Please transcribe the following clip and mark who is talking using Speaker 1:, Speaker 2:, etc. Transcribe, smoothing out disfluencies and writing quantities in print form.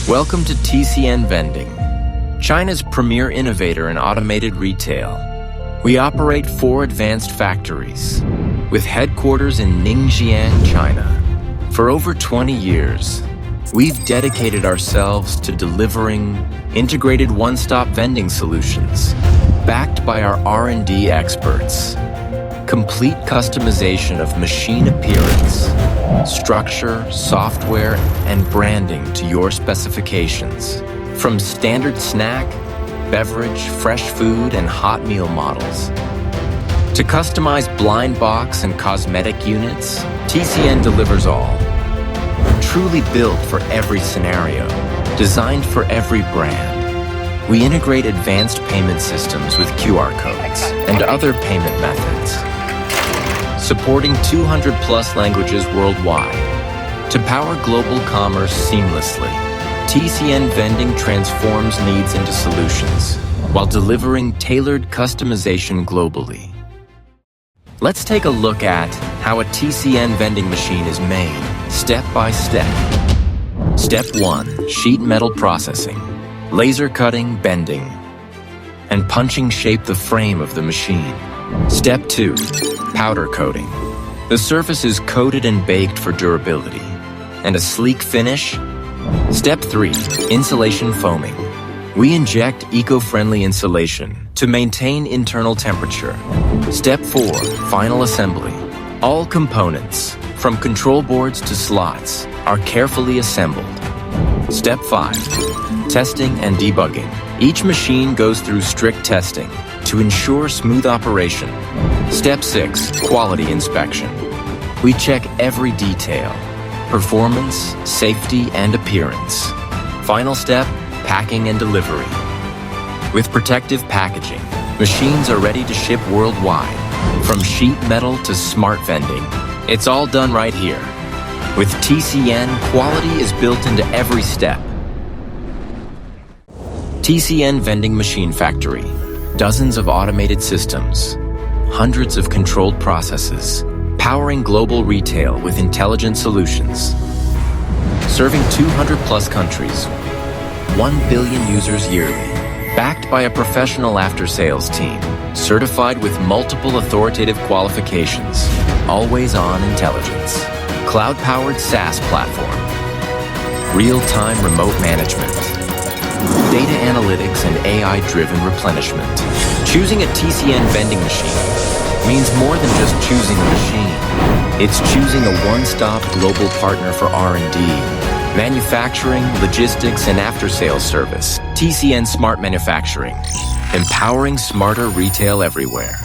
Speaker 1: Welcome to TCN Vending, China's premier innovator in automated retail. We operate 4 advanced factories, with headquarters in Ningxiang, China. For over 20 years, we've dedicated ourselves to delivering integrated one-stop vending solutions, backed by our R&D experts. Complete customization of machine appearance, structure, software, and branding to your specifications. From standard snack, beverage, fresh food, and hot meal models, to customized blind box and cosmetic units, TCN delivers all. Truly built for every scenario, designed for every brand. We integrate advanced payment systems with QR codes and other payment methods, supporting 200+ languages worldwide. To power global commerce seamlessly, TCN Vending transforms needs into solutions while delivering tailored customization globally. Let's take a look at how a TCN vending machine is made, step by step. Step 1, sheet metal processing. Laser cutting, bending, and punching shape the frame of the machine. Step 2, powder coating. The surface is coated and baked for durability and a sleek finish. Step 3, insulation foaming. We inject eco-friendly insulation to maintain internal temperature. Step 4, final assembly. All components, from control boards to slots, are carefully assembled. Step 5, testing and debugging. Each machine goes through strict testing to ensure smooth operation. Step 6, quality inspection. We check every detail: performance, safety, and appearance. Final step, packing and delivery. With protective packaging, machines are ready to ship worldwide. From sheet metal to smart vending, it's all done right here. With TCN, quality is built into every step. TCN Vending Machine Factory. Dozens of automated systems, hundreds of controlled processes, powering global retail with intelligent solutions. Serving 200+ countries, 1 billion users yearly. Backed by a professional after-sales team, certified with multiple authoritative qualifications. Always-on intelligence. Cloud-powered SaaS platform. Real-time remote management. Data analytics and AI-driven replenishment. Choosing a TCN vending machine means more than just choosing a machine. It's choosing a one-stop global partner for R&D, manufacturing, logistics, and after-sales service. TCN Smart Manufacturing, empowering smarter retail everywhere.